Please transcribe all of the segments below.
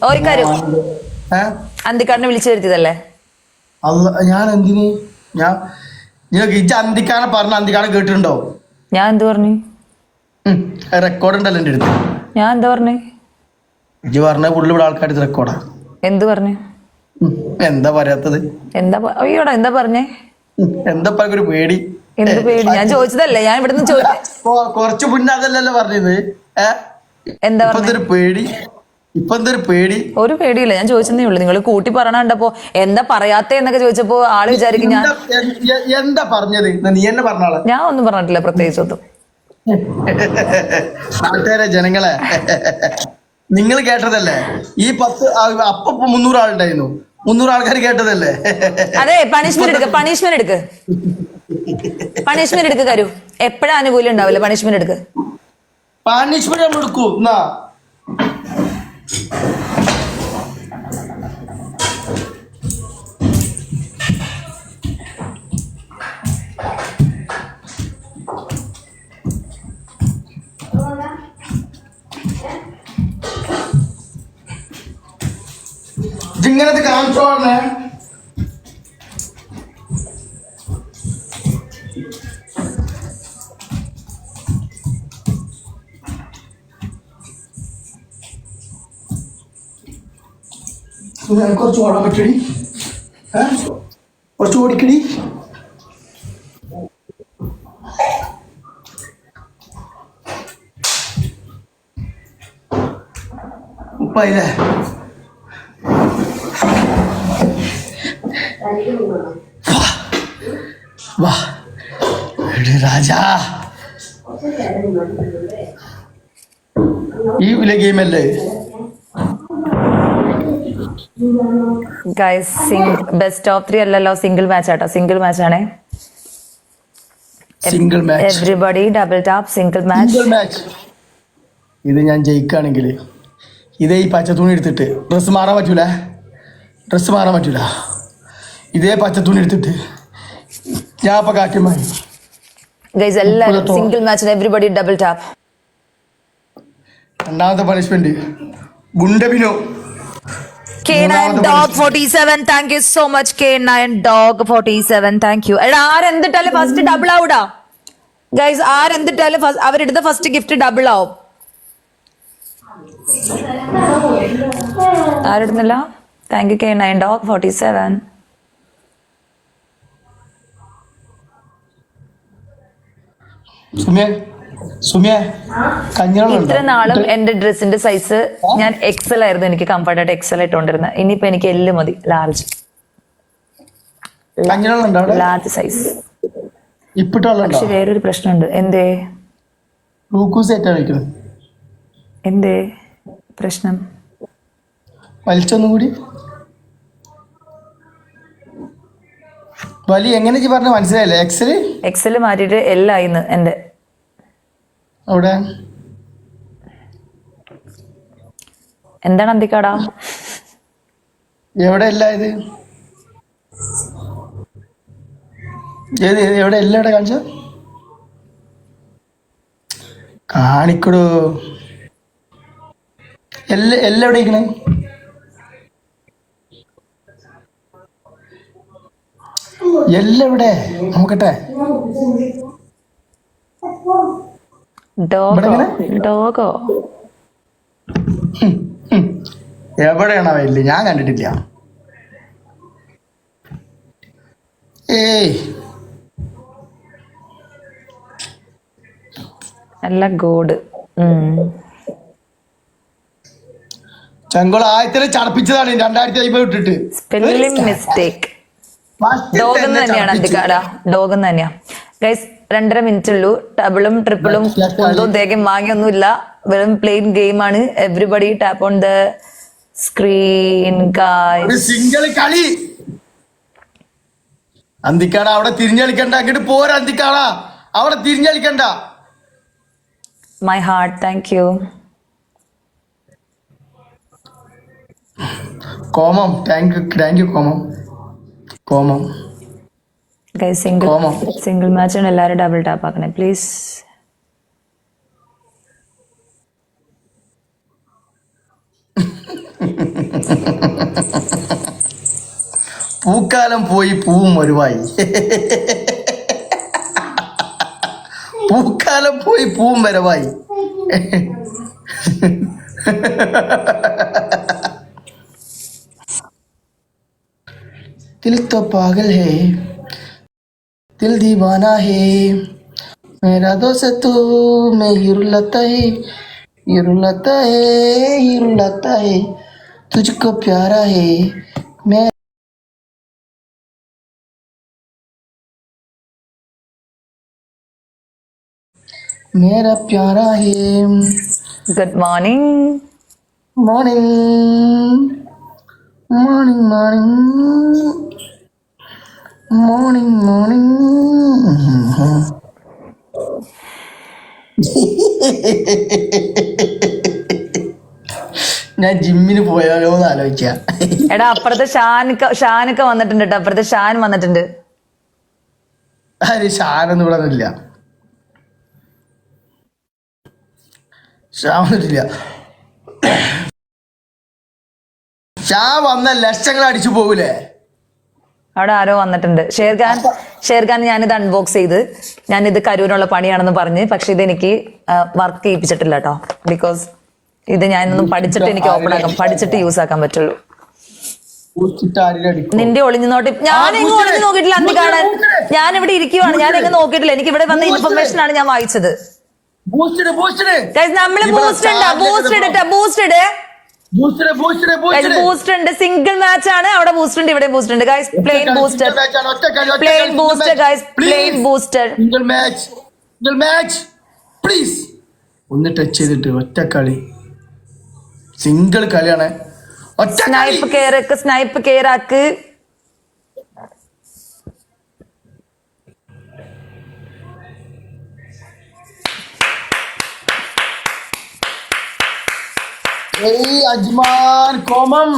ഓരിക്കാരു അന്തിക്കാടിനെ വിളിച്ചു വരുത്തിയതല്ലേ? ഞാൻ എന്തിന് ഞാൻ നിങ്ങൾക്ക് ഇജ്ജ് അന്തിക്കാനെ പറഞ്ഞ അന്തിക്കാനെ കേട്ടിട്ടുണ്ടോ? ഞാൻ എന്ത് പറഞ്ഞു? റെക്കോർഡ് ഉണ്ടല്ലോ എൻ്റെ അടുത്ത്. ഞാൻ എന്താ പറഞ്ഞു? ഇജ്ജ് പറഞ്ഞ പുള്ളി ഇവിടെ ആൾക്കാരുടെ റെക്കോർഡാ. എന്ത് പറഞ്ഞു? എന്താ പറയാത്തത്? അയ്യോടാ എന്താ പറഞ്ഞേ? എന്താ ഒരു പേടി? എന്ത് പേടി? ഞാൻ ചോദിച്ചതല്ലേ, ഞാൻ ഇവിടുന്ന് കുറച്ച് മുന്നേ അതല്ലല്ലോ പറഞ്ഞത്. എന്താ ഒരു പേടി? ഇപ്പൊ എന്തൊരു പേടി? ഒരു പേടിയില്ല, ഞാൻ ചോദിച്ചതേ ഉള്ളു. നിങ്ങൾ കൂട്ടി പറഞ്ഞപ്പോ എന്താ പറയാത്ത എന്നൊക്കെ ചോദിച്ചപ്പോ ആള് വിചാരിക്കും ഞാൻ എന്താ പറഞ്ഞത്. നീ എന്നെ പറഞ്ഞാളെ. ഞാൻ ഒന്നും പറഞ്ഞിട്ടില്ല പ്രത്യേകിച്ച് ഒന്നും. നാട്ടുകാരെ ജനങ്ങളെ നിങ്ങൾ കേട്ടതല്ലേ ഈ 10 അപ്പൊ 300 ആളുണ്ടായിരുന്നു. 300 ആൾക്കാർ കേട്ടതല്ലേ? അതെ, പണിഷ്മെന്റ് എടുക്ക്, പണിഷ്മെന്റ് എടുക്ക്, പണിഷ്മെന്റ് എടുക്ക്. കരു എപ്പോഴും ആനുകൂല്യം ഉണ്ടാവില്ല. പണിഷ്മെന്റ് എടുക്ക്. പണിഷ്മെന്റ് നമ്മൾ എടുക്കൂ. എന്നാ ഇങ്ങനത്തെ കാണിച്ചോളെ. കുറച്ച് ഓടാൻ പറ്റടി, കുറച്ച് ഓടിക്കടി. ഉപ്പായില്ലേ? വാ രാജാ, ഈ ഗെയിമല്ലേ ബെസ്റ്റ് ഓഫ് 3 അല്ലല്ലോ, സിംഗിൾ മാച്ച് ആട്ടോ. സിംഗിൾ മാച്ച് ആണേ. Single match. Everybody double tap. Single match. ഇത് ഞാൻ ജയിക്കുകയാണെങ്കിൽ ഇതേ ഈ പച്ച തുണി എടുത്തിട്ട് ഡ്രസ്സ് മാറാൻ പറ്റൂല. ഇതേ പച്ച തുണി എടുത്തിട്ട് ഞാൻ ഇപ്പൊ കാറ്റുമായി. ഗൈസ് എല്ലാവരും സിംഗിൾ മാച്ചിന് എവരിബഡി ഡബിൾ ടാപ്പ്. രണ്ടാമത്തെ punishment ഗുണ്ടബിനോ. K9 Dog 47, thank you so much. K9 Dog 47, thank you. എടാ ആരെന്തിട്ടാലും ഫസ്റ്റ് ഡബിൾ ആവൂടാ ഗൈസ്. ആരെന്തിട്ടാലും അവരെടുത്ത ഫസ്റ്റ് ഗിഫ്റ്റ് ഡബിൾ ആവും. ആരെടുന്നില്ല? Thank you K9 Dog 47. ഇത്ര നാളും എന്റെ ഡ്രസ്സിന്റെ സൈസ് ഞാൻ എക്സൽ ആയിരുന്നു. എനിക്ക് കംഫർട്ട് ആയിട്ട് എക്സൽ ഇട്ടോണ്ടിരുന്നത്. ഇനിയിപ്പോ എനിക്ക് എല്ല് മതി, ലാർജ് സൈസ്. പക്ഷെ വേറൊരു പ്രശ്നമുണ്ട്. എന്തേ പ്രശ്നം? വലിച്ചൊന്നും കൂടി വലി എങ്ങനെ പറഞ്ഞ മനസ്സിലായില്ലേ? എക്സല് മാറ്റിട്ട് എല്ലായിന്ന് എന്റെ അവിടെ. എന്താണ് അന്തിക്കാടാ? എവിടെ അല്ല ഇത്? എവിടെ എല്ലാം ഇവിടെ കാണിച്ച കാണിക്കടോ. എല്ലാം എവിടെ ഇരിക്കണേ? എല്ലാം ഇവിടെ നോക്കട്ടെ. ഡോഗോ എവിടെയാണോ എല്ല്? ഞാൻ കണ്ടിട്ടില്ല. ഏയ് നല്ല ഗോഡ്. ചെങ്കോള ആയത്തില് ചടപ്പിച്ചതാണ് 2050 ഇട്ടിട്ട്. Spelling mistake. ഡോഗ് തന്നെയാണ് അന്തിക്കാടാ, ഡോഗ് തന്നെയാ ഗൈസ്. 2.5 മിനിറ്റ് ഉള്ളൂ. ഡബിളും ട്രിപ്പിളും ഒന്നും തേക്കും വാങ്ങിയൊന്നുമില്ല. വെറും പ്ലെയിൻ ഗെയിം ആണ്. Everybody tap on the screen guys. Single കളി. അന്തിക്കാട അവിടെ തിരിഞ്ഞളിക്കണ്ട. അങ്ങോട്ട് പോരാ അന്തിക്കാട, അവിടെ തിരിഞ്ഞളിക്കണ്ട. My heart, thank you. കോമം, താങ്ക് യു കോമം. ഗൈസ് സിംഗിൾ മാച്ചാണ്. എല്ലാവരും ഡബിൾ ടാപ്പ് ആക്കണേ പ്ലീസ്. പൂക്കാലം പോയി പൂവും വരുവായി. പൂക്കാലം പോയി പൂവും വരവായി. दिल तो पागल है, दिल दीवाना है, मेरा दोस्त तू मैं ही रुलाता है, ये रुलाता है, ये रुलाता है, तुझको प्यारा है मैं. मेरा प्यारा है. Good morning. Morning morning morning morning morning. ഞാൻ ജിമ്മിന് പോയാലോ എന്ന് ആലോചിക്കാം. എടാ അപ്പുറത്തെ ഷാനൊക്കെ വന്നിട്ടുണ്ട് കേട്ടോ. അപ്പുറത്തെ ഷാൻ വന്നിട്ടുണ്ട്. ആര് ഷാനൊന്നും ഇവിടെ ഇല്ല. ഷാ വന്നിട്ടില്ല. ഷാ വന്ന ലക്ഷങ്ങൾ അടിച്ചു പോകൂലേ. അവിടെ ആരോ വന്നിട്ടുണ്ട്. ഷേർഖാൻ ഞാനിത് അൺബോക്സ് ചെയ്ത് ഞാനിത് കരൂരിനുള്ള പണിയാണെന്ന് പറഞ്ഞ്, പക്ഷെ ഇത് എനിക്ക് വർക്ക് ചെയ്യിപ്പിച്ചിട്ടില്ല കേട്ടോ. ബിക്കോസ് ഇത് ഞാനൊന്നും പഠിച്ചിട്ട് എനിക്ക് ഓപ്പൺ ആക്കാം, പഠിച്ചിട്ട് യൂസ് ആക്കാൻ പറ്റുള്ളൂ. നിന്റെ ഒളിഞ്ഞു നോട്ടി ഞാനെങ്ങും ഒളിഞ്ഞു നോക്കിയിട്ടില്ല. അന്തി കാണാൻ ഞാനിവിടെ ഇരിക്കുവാണ്. ഞാനെങ്ങും നോക്കിയിട്ടില്ല. എനിക്ക് ഇവിടെ വന്ന ഇൻഫർമേഷൻ ആണ് ഞാൻ വായിച്ചത്. നമ്മള് ബൂസ്റ്റർ ഉണ്ട്. സിംഗിൾ മാച്ച് ആണ്. അവിടെ ബൂസ്റ്റർ ഉണ്ട്, ഇവിടെ ബൂസ്റ്റർ ഉണ്ട്. Guys plain booster, plain booster guys, plain booster. Single match please. ഒന്ന് ടച്ച് ചെയ്തിട്ട് ഒറ്റ കളി, സിംഗിൾ കളിയാണ്. സ്നൈപ്പ് കേറാക്ക്. അജ്മാൻ കോമം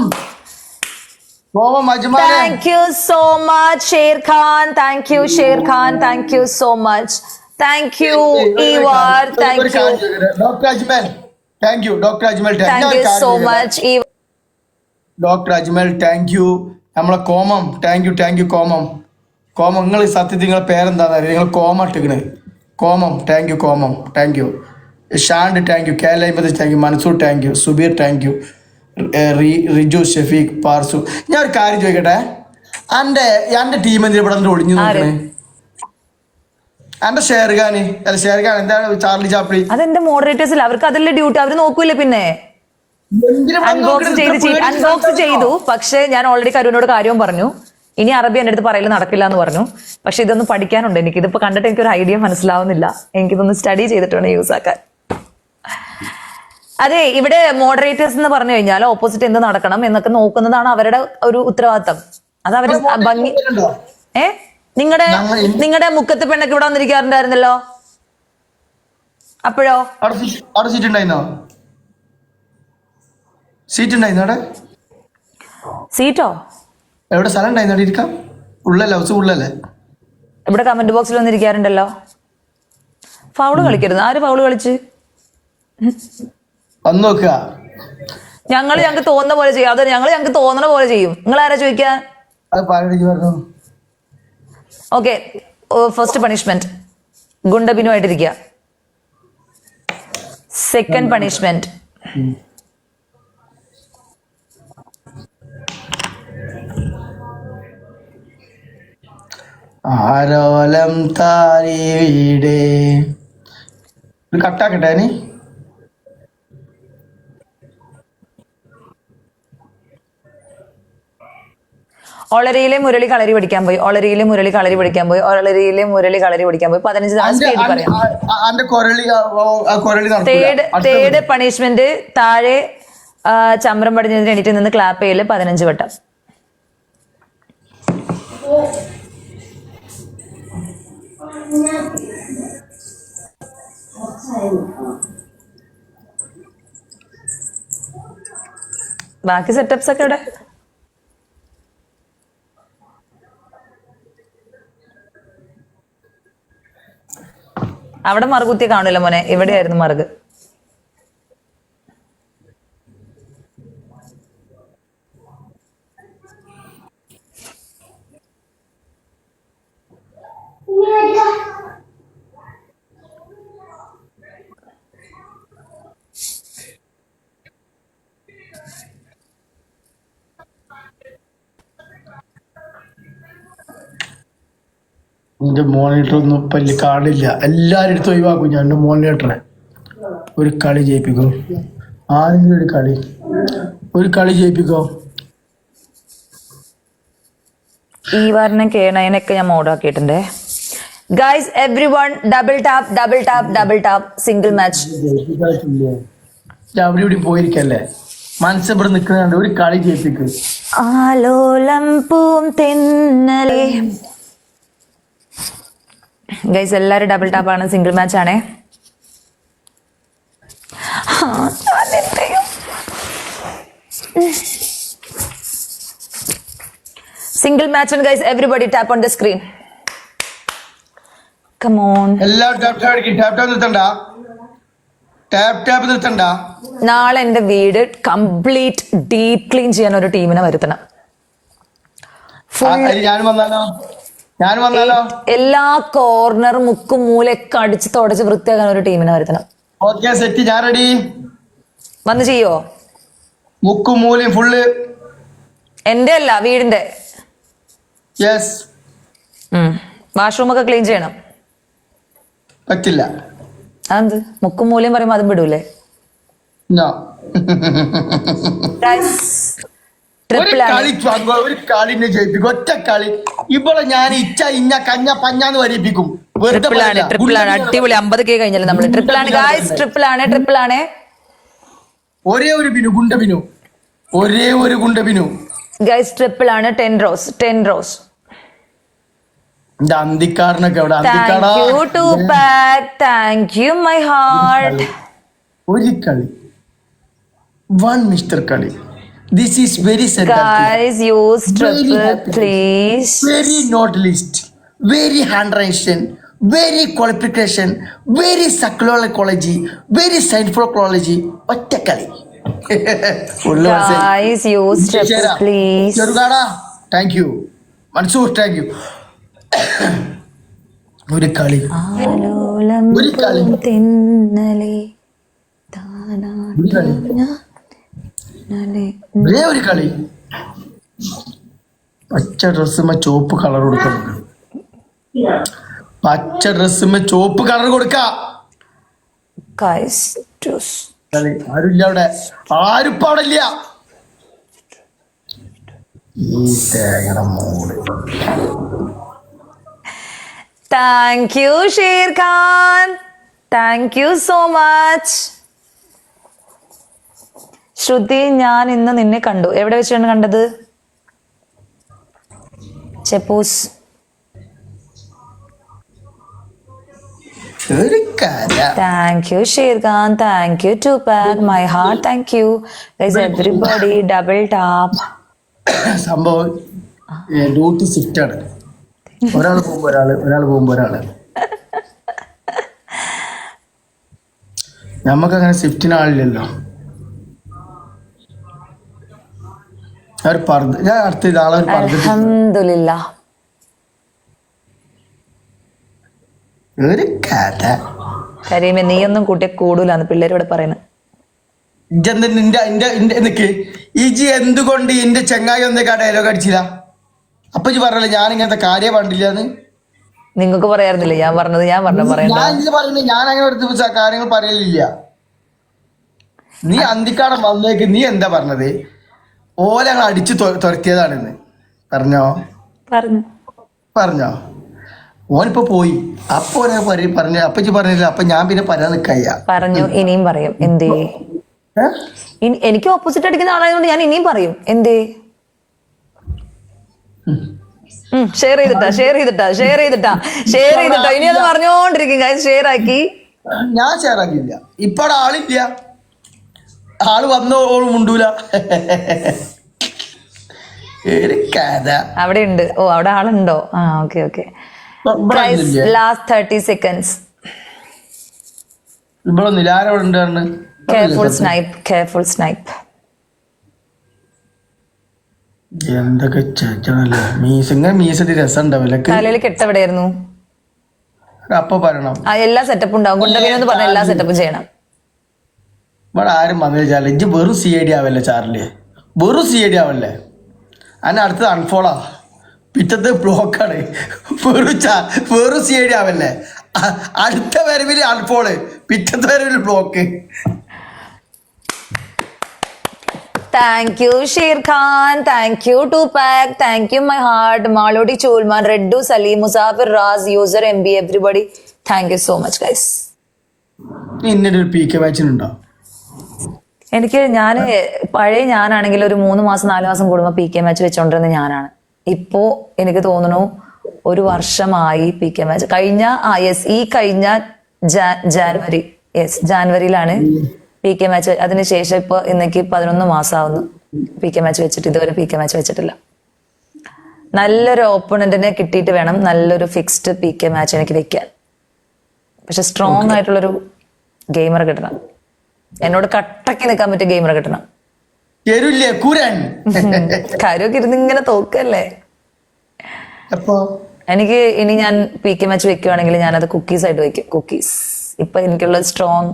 Ajman. Thank you so much Sherkhan. Thank you Sherkhan. Thank you so much. Thank you Ivar. Thank you Dr. Ajmal. Thank you Dr. Ajmal. Thank you so much Ivar. Dr. Ajmal thank you. നമ്മളെ com thank you com. നിങ്ങൾ സത്യത്തിൽ നിങ്ങളെ പേരെന്താന്ന് അറിയാം. നിങ്ങൾ കോമം ഇട്ടിക്കണേ. കോമം താങ്ക് യു. ഷാൻഡ് thank you. Kerala thank you. Mansoor thank you. Subeer thank you. Riju, Shefeeq, Parsu. ഞാൻ ഒരു കാര്യം ചോദിക്കട്ടെ. എന്റെ ടീം എന്തിനാ ഇവിടെ ഒളിഞ്ഞു നോക്കണേ? എന്റെ ഷേർഖാൻ എന്താണ്? ചാർലി ചാപ്ലി അതെന്റെ മോഡറേറ്റേഴ്സിൽ അവർക്ക് അതല്ലേ ഡ്യൂട്ടി. അവര് നോക്കൂല്ലേ പിന്നെ. അൺബോക്സ് ചെയ്തു. പക്ഷെ ഞാൻ ഓൾറെഡി കരുവിനോട് കാര്യവും പറഞ്ഞു. ഇനി അറബി എന്റെ അടുത്ത് പറയല് നടക്കില്ല എന്ന് പറഞ്ഞു. പക്ഷെ ഇതൊന്ന് പഠിക്കാനുണ്ട് എനിക്ക്. ഇതിപ്പോ കണ്ടിട്ട് എനിക്കൊരു ഐഡിയ മനസ്സിലാവുന്നില്ല. എനിക്കിതൊന്ന് സ്റ്റഡി ചെയ്തിട്ട് വേണം യൂസ് ആക്കാൻ. അതെ, ഇവിടെ മോഡറേറ്റേഴ്സ് എന്ന് പറഞ്ഞു കഴിഞ്ഞാൽ ഓപ്പോസിറ്റ് എന്ത് നടക്കണം എന്നൊക്കെ നോക്കുന്നതാണ് അവരുടെ ഒരു ഉത്തരവാദിത്തം. അത് അവര് ഭംഗി. നിങ്ങളുടെ മുക്കത്ത് പെണ്ണൊക്കെ ഇവിടെ വന്നിരിക്കാറുണ്ടായിരുന്നല്ലോ. അപ്പോഴോ സീറ്റോ എവിടെ സ്ഥലം ഉണ്ടായിരുന്നു ഇരിക്കാം? ഉള്ളല്ലേ, ഹൗസ് ഉള്ളല്ലേ? ഇവിടെ കമന്റ് ബോക്സിൽ വന്നിരിക്കാറുണ്ടല്ലോ. ഫൗള് കളിക്കരുത്. ആര് ഫൗള് കളിച്ച്? നോക്കുക. ഞങ്ങൾക്ക് തോന്നുന്ന പോലെ ചെയ്യും. അത് ഞങ്ങൾക്ക് തോന്നണ പോലെ ചെയ്യും. നിങ്ങൾ ആരാ ചോദിക്കാൻ? ഓക്കെ, ഫസ്റ്റ് പണിഷ്മെന്റ് ഗുണ്ടബിനു ആയിട്ടിരിക്കുക. സെക്കൻഡ് പണിഷ്മെന്റ് ആരോലം താരി വീടേ. ഇത് കട്ടാക്കട്ടെ. നീ ഒളരിയിലെ മുരളി കളരി പഠിക്കാൻ പോയി. 15 തവണ സ്പീഡിൽ പറയാം. തേർഡ് പണിഷ്മെന്റ് താഴെ ചമ്രം പടിഞ്ഞതിന് എണീറ്റ് നിന്ന് ക്ലാപ്പ് ചെയ്യല് 15 വട്ടം. ബാക്കി സെറ്റപ്സ് ഒക്കെ ഇവിടെ. അവിടെ മറുകുത്തി കാണില്ല മോനെ. എവിടെയായിരുന്നു മറുക്? എന്റെ മോണിറ്റർ ഒന്നും ഇപ്പൊ കാണില്ല. എല്ലാരും എടുത്ത് ഒഴിവാക്കും. ഞാൻ എന്റെ മോണിറ്ററെ ഒരു കളി ജയിപ്പിക്കോ. ആരെങ്കിലും ഒരു കളി ജയിപ്പിക്കോ. ഈ വാറിനെ കേണയനൊക്കെ ഞാൻ മോഡാക്കിയിട്ടുണ്ട്. Guys everyone double tap single match. അവിടെ ഇവിടെ പോയിരിക്കല്ലേ, മനസ്സ് ഇവിടെ നിൽക്കുന്നുണ്ട്. ഒരു കളി ജയിപ്പിക്കും. ആലോലം പൂം തെന്നലേ. ഗൈസ് എല്ലാരും ഡബിൾ ടാപ്പ് ആണ്, സിംഗിൾ മാച്ച് ആണേ. സിംഗിൾ മാച്ച് ആണ് guys. Everybody tap on the screen. Come on. എല്ലാവരും ടാപ്പ് നിർത്തണ്ട. നാളെ എന്റെ വീട് കംപ്ലീറ്റ് ഡീപ് ക്ലീൻ ചെയ്യാൻ ഒരു ടീമിനെ വരുത്തണം. ഞാൻ വന്നാലോ? എല്ലാ കോർണറും മുക്കും മൂലൊക്കെ അടിച്ച് തുടച്ച് വൃത്തിയാക്കാൻ ഒരു ടീമിനെ വരുത്തണം. ഓക്കെ സെറ്റ്, ഞാൻ റെഡി. വന്ന് ചെയ്യോ? മുക്കും മൂലയും ഫുള്ള് എന്റെ അല്ല, വീടിന്റെ. യെസ്. വാഷ്റൂം ഒക്കെ ക്ലീൻ ചെയ്യണം. പറ്റില്ല. അതെന്ത്? മുക്കും മൂലയും പറയുമ്പോ അതും വിടൂലേ? ഒരു കളിനെ ജയിപ്പിക്കും. ഒറ്റ കളി ഇവിടെ ഞാൻ ഇച്ച ഇഞ്ഞ കഞ്ഞ പഞ്ഞാന്ന് വരിപ്പിക്കും. ട്രിപ്പിളാണ്. അടിപൊളി. 50K കഴിഞ്ഞാലും നമ്മള് ട്രിപ്പിളാണ് ഗായ്സ്. ട്രിപ്പിളാണ്. ഒരേ ഒരു ഗുണ്ട ഗൈസ് ട്രിപ്പിളാണ്. 10 റോസ്. അന്തിക്കാരനൊക്കെ അവിടെ. Thank you my heart. ഒരു കളി, വൺ മിസ്റ്റർ കളി. This is very sad. Guys, use triple, please. Very not list, very handwriting, very qualification, very psychology, very psychology. ഒറ്റ കളി. Guys, use triple, please. ചെറുകാടാ, thank you. Mansoor, thank you. ഒരു കളി. ഒരു കളി. പച്ച ഡ്രസ്സുമ്മ ചോപ്പ് കളർ കൊടുക്കണം. ആരുമില്ല അവിടെ. ആരുപ്പ അവിടെ ഇല്ല. ഈ തേങ്ങയുടെ മോള്. Thank you Sher Khan. Thank you so much. Shruti, ഞാൻ ഇന്ന് നിന്നെ കണ്ടു. എവിടെ വെച്ചാണ് കണ്ടത്? ചെപ്പൂസ്. Thank you Sher Khan. Thank you Tupac. My heart. Thank you guys everybody. Double tap. സംഭവം ഡ്യൂട്ടി ഷിഫ്റ്റ് ആണ്. ഒരാൾ പോകുമ്പോ ഒരാള്. നമ്മക്കങ്ങനെ ഷിഫ്റ്റിന് ആളില്ലല്ലോ. അൽഹംദുലില്ലാഹ്. ഒരു കഥ. കരീമെ, നീയൊന്നും കൂട്ടിയ കൂടൂലാന്ന് പിള്ളേരോട് പറയുന്നത്. ഇജി എന്തുകൊണ്ട് എന്റെ ചെങ്ങായി ഒന്നേക്കാ ഡയലോഗ് അടിച്ചില്ല? അപ്പൊ ഇജ് പറഞ്ഞല്ലേ ഞാൻ ഇങ്ങനത്തെ കാര്യം പറഞ്ഞില്ലാന്ന്. നിങ്ങൾക്ക് പറയാറുന്നില്ല? ഞാൻ പറഞ്ഞത് ഞാൻ പറയുന്നത് ഞാൻ അങ്ങനെ ഒരു കാര്യങ്ങൾ പറയലില്ല. നീ അന്തിക്കാടം വന്നേക്ക് നീ എന്താ പറഞ്ഞത്? ഓല ഞങ്ങൾ അടിച്ചു തുരത്തിയതാണെന്ന് പറഞ്ഞോ? ഓനിപ്പോ പോയി. അപ്പൊ പറഞ്ഞു. അപ്പച്ചി പറഞ്ഞില്ല. അപ്പൊ ഞാൻ പിന്നെ പറയാൻ നിക്കയ്യ. പറഞ്ഞു. ഇനിയും പറയും. എന്തേ? എനിക്ക് ഓപ്പോസിറ്റ് അടിക്കുന്ന ആളായതുകൊണ്ട് ഞാൻ ഇനിയും പറയും. എന്തേ? ഷെയർ ചെയ്തിട്ടാ. ഇനി അത് പറഞ്ഞോണ്ടിരിക്കും. ഷെയർ ആക്കി. ഞാൻ ഷെയർ ആക്കിയില്ല. ഇപ്പൊ ആളില്ല. ആള് വന്നോ മുണ്ടൂല. അവിടെ ഉണ്ട്. ഓ, അവിടെ ആളുണ്ടോ? ആ, okay. Last 30 seconds. Careful snipe. എന്തൊക്കെ രസം ഉണ്ടാവില്ല. തലയിൽ കെട്ടെവിടെയായിരുന്നു? അപ്പൊ പറയണം. എല്ലാ സെറ്റപ്പും ഉണ്ടാവും. കൊണ്ടവീനെന്ന് പറഞ്ഞ എല്ലാ സെറ്റപ്പും ചെയ്യണം. ഇവിടെ ആരും വന്നു ചാർലി. വെറും CID ആവല്ലേ ചാർലി? വെറും CID ആവല്ലേ? അതിന് അടുത്തത് അൺഫോളോ. പിറ്റത്തെ ബ്ലോക്കാണ്. വെറും CID ആവല്ലേ. അടുത്ത വരവില് അൺഫോള്, പിറ്റത്തെ വരവില് block. Thank you Sher Khan, thank you Tupac, thank you my heart, മാളോടി ചോൽമാൻ, റെഡ്ഡു, സലീം, മുസാഫിർ, റാസ്, user, MB, everybody. Thank you so much guys. ഇന്നൊരു PK മാച്ചിനുണ്ടോ? എനിക്ക് പഴയ ഞാനാണെങ്കിൽ ഒരു 3 മാസം 4 മാസം കൂടുമ്പോൾ PK മാച്ച് വെച്ചോണ്ടിരുന്ന ഞാനാണ്. ഇപ്പോ എനിക്ക് തോന്നുന്നു 1 വർഷമായി PK മാച്ച്. ഈ കഴിഞ്ഞ ജാനുവരിയിലാണ് PK മാച്ച്. അതിനുശേഷം ഇപ്പൊ ഇന്നേക്ക് 11 മാസമാവുന്നു PK മാച്ച് വെച്ചിട്ട്. ഇതുവരെ PK മാച്ച് വെച്ചിട്ടില്ല. നല്ലൊരു ഓപ്പണന്റിനെ കിട്ടിയിട്ട് വേണം നല്ലൊരു ഫിക്സ്ഡ് PK മാച്ച് എനിക്ക് വെക്കാൻ. പക്ഷെ സ്ട്രോങ് ആയിട്ടുള്ളൊരു ഗെയിമർ കിട്ടണം. എന്നോട് കട്ടക്ക് നിൽക്കാൻ പറ്റിയ ഗെയിമർ കിട്ടണം. കാര്യമൊക്കെ ഇരുന്ന് ഇങ്ങനെ തോക്കല്ലേ. എനിക്ക് ഇനി ഞാൻ PK മാച്ച് വെക്കുവാണെങ്കിൽ ഞാനത് കുക്കീസ് ആയിട്ട് വെക്കും. കുക്കീസ് ഇപ്പൊ എനിക്കുള്ള സ്ട്രോങ്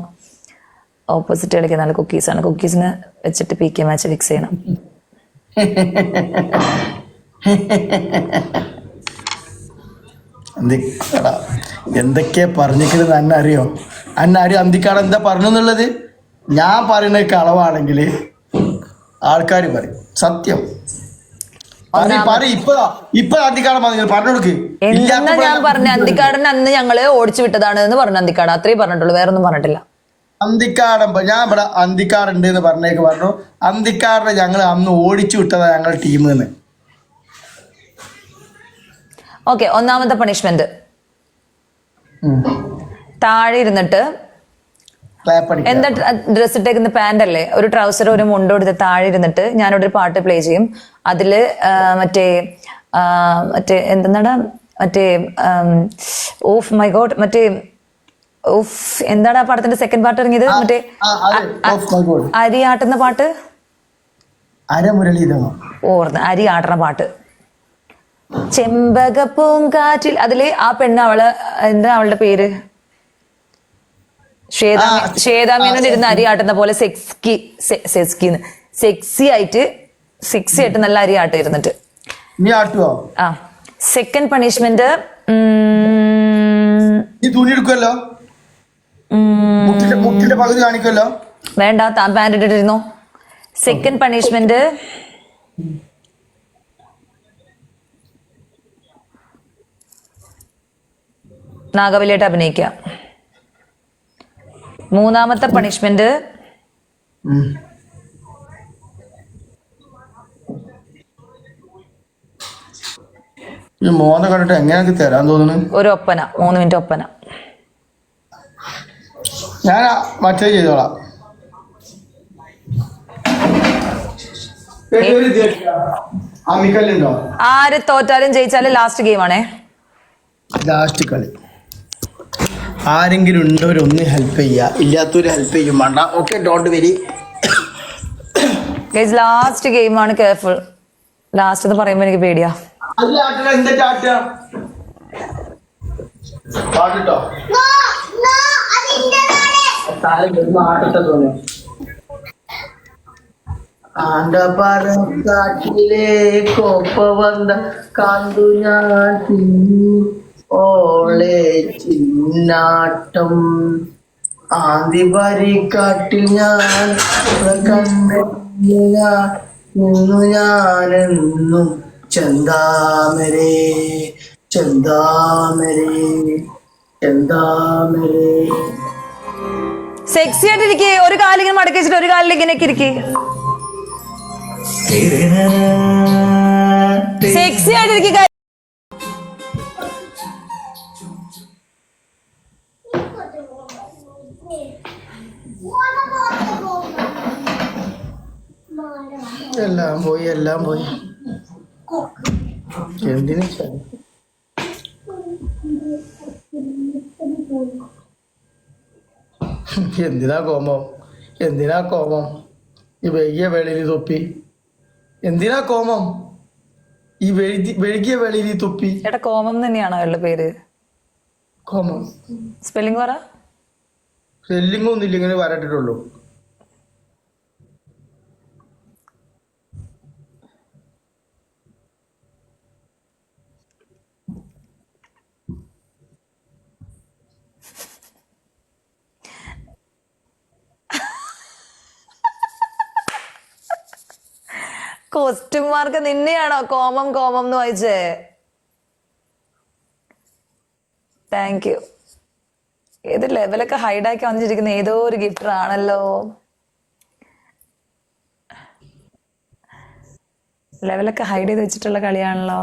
ഓപ്പോസിറ്റ് കളിക്കുന്ന കുക്കീസാണ്. കുക്കീസിന് വെച്ചിട്ട് PK മാച്ച് ഫിക്സ് ചെയ്യണം. എന്തൊക്കെയാ പറഞ്ഞിരിക്കുന്നത് അന്നെ അറിയോ? അന്തിക്കാട് എന്താ പറഞ്ഞു എന്നുള്ളത്? ഞാൻ പറയുന്ന കളവാണെങ്കിൽ ആൾക്കാർ പറയും സത്യം. ഇപ്പൊ അന്തിക്കാടൻ പറഞ്ഞു കൊടുക്ക്. എന്താ ഞാൻ പറഞ്ഞ അന്തിക്കാടൻ അന്ന് ഞങ്ങള് ഓടിച്ചു വിട്ടതാണ് എന്ന് പറഞ്ഞു. അന്തിക്കാട് അത്രയും പറഞ്ഞിട്ടുള്ളൂ, വേറൊന്നും പറഞ്ഞിട്ടില്ല. അന്തിക്കാടൻ ഞാൻ ഇവിടെ അന്തിക്കാടുണ്ട് എന്ന് പറഞ്ഞേക്ക് പറഞ്ഞു. അന്തിക്കാടിനെ ഞങ്ങൾ അന്ന് ഓടിച്ചു വിട്ടതാ ഞങ്ങളുടെ ടീമിൽ നിന്ന്. ഓക്കെ, ഒന്നാമത്തെ പണിഷ്മെന്റ് താഴെ ഇരുന്നിട്ട് എന്താ ഡ്രസ് ഇട്ടേക്കുന്ന പാന്റ് അല്ലേ, ഒരു ട്രൗസർ ഒരു മുണ്ടോ എടുത്ത് താഴെ ഇരുന്നിട്ട് ഞാനിവിടെ ഒരു പാട്ട് പ്ലേ ചെയ്യും. അതില് മറ്റേ എന്തെന്നാടാ ഓഫ് മൈ ഗോഡ് ഓഫ് എന്താണ് ആ പടത്തിന്റെ സെക്കൻഡ് പാർട്ട് ഇറങ്ങിയത്? മറ്റേ അരിയാട്ടുന്ന പാട്ട്, ഓർന്ന് അരിയാട്ടുന്ന പാട്ട്, ചെമ്പകപ്പൂങ്കാറ്റിൽ. അതില് ആ പെണ്ണ് എന്താ അവളുടെ പേര്, ശ്വേതാമേനോട് ഇരുന്ന് അരിയാട്ടുന്ന പോലെ സെക്സി ആയിട്ട് നല്ല അരിയാട്ട് ഇരുന്നിട്ട്. ആ സെക്കൻഡ് പണിഷ്മെന്റ് വേണ്ട, താൻ പാൻറ് ഇട്ടിരുന്നോ. സെക്കൻഡ് പണിഷ്മെന്റ് നാഗവല്ലിയായിട്ട് അഭിനയിക്കാം. മൂന്നാമത്തെ പണിഷ്മെന്റ് മോനെ കണ്ടിട്ട് എങ്ങനെയൊക്കെ തരാൻ തോന്നുന്നു. ഒരു ഒപ്പന, 3 മിനിറ്റ് ഒപ്പന. ഞാൻ മറ്റേ ചെയ്തോളാം. ആര് തോറ്റാലും ജയിച്ചാലും ലാസ്റ്റ് ഗെയിം ആണേ. ലാസ്റ്റ് കളി ആരെങ്കിലും ഉണ്ടവർ ഒന്ന് ഹെൽപ്പ് ചെയ്യുക, ഇല്ലാത്തവര് ഹെൽപ്പ് ചെയ്യും വേണ്ട. Okay, don't very. Last game ആണ്, കെയർഫുൾ. ലാസ്റ്റ് എന്ന് പറയുമ്പോ എനിക്ക് പേടിയാ. കൊപ്പ വന്ന കാന്തു ഞാൻ ഓളെ ചിന്നാട്ടം ആന്തി കാട്ടിൽ ഞാൻ നിന്നു ഞാനെന്നും ചെന്താമരേ ചെന്താമരേ ചെന്താമരേ. സെക്സി ആയിട്ടിരിക്കേ, ഒരു കാലിങ്ങനെ മടക്കി വെച്ചിട്ട് ഒരു കാലിൽ ഇങ്ങനെയൊക്കെ ഇരിക്കേ. സെക്സി ആയിട്ടിരിക്കുക. എല്ലാം പോയി എന്തിനു എന്തിനാ കോപം ഈ വൈകിയ വേളയിൽ തൊപ്പി? എന്തിനാ കോപം ഈ വൈകിയ വേളയിൽ തൊപ്പി? ചേട്ടാ കോമം തന്നെയാണോ അയാളുടെ പേര്? കോമം സ്പെല്ലിംഗ് പറ. സ്പെല്ലിംഗ് ഒന്നും ഇല്ല, ഇങ്ങനെ വരട്ടിട്ടുള്ളൂ. ക്വസ്റ്റ്യൻ മാർക്ക് നിന്നെയാണോ കോമം കോമം എന്ന് വായിച്ചേ? Thank you. ഏത് ലെവലൊക്കെ ഹൈഡാക്കി വന്നിരിക്കുന്ന ഏതോ ഒരു ഗിഫ്റ്റർ ആണല്ലോ. ലെവലൊക്കെ ഹൈഡ് ചെയ്ത് വെച്ചിട്ടുള്ള കളിയാണല്ലോ.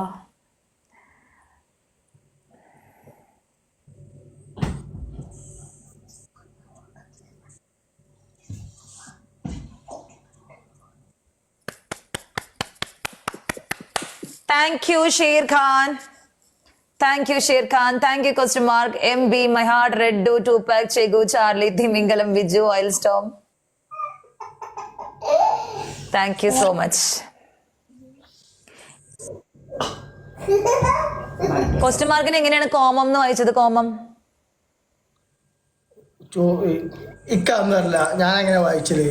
Thank you Sher Khan. Thank you, Sher Khan. Thank you, question mark. MB, My Heart, Red Do, Tupac, Chegu, Charlie, Thimingalam, Viju, Wildstorm. Thank you so much. Question mark എങ്ങനെയാണ് com എന്ന് വായിച്ചത്? കോമം ഇക്കല്ല, ഞാൻ അങ്ങനെ വായിച്ചത്.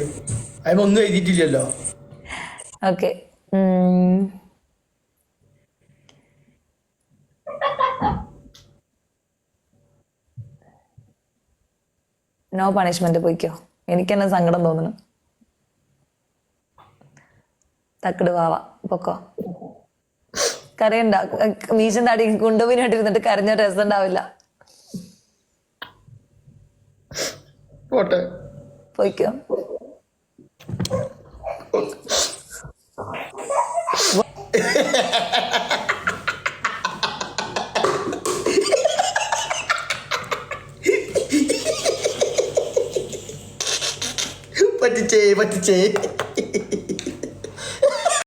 അതിനൊന്നും എഴുതിയിട്ടില്ലല്ലോ. ഓക്കെ. നോ പണിഷ്മെന്റ്, പോയിക്കോ. എനിക്ക് തന്നെ സങ്കടം തോന്നുന്നു. തക്കട് വാവ പൊക്കോ. കരയണ്ട. മീശൻ താടി കൊണ്ടുപോയിട്ടിരുന്നിട്ട് കരഞ്ഞ രസം ഉണ്ടാവില്ല. പോയിക്കോ. പറ്റിച്ചേ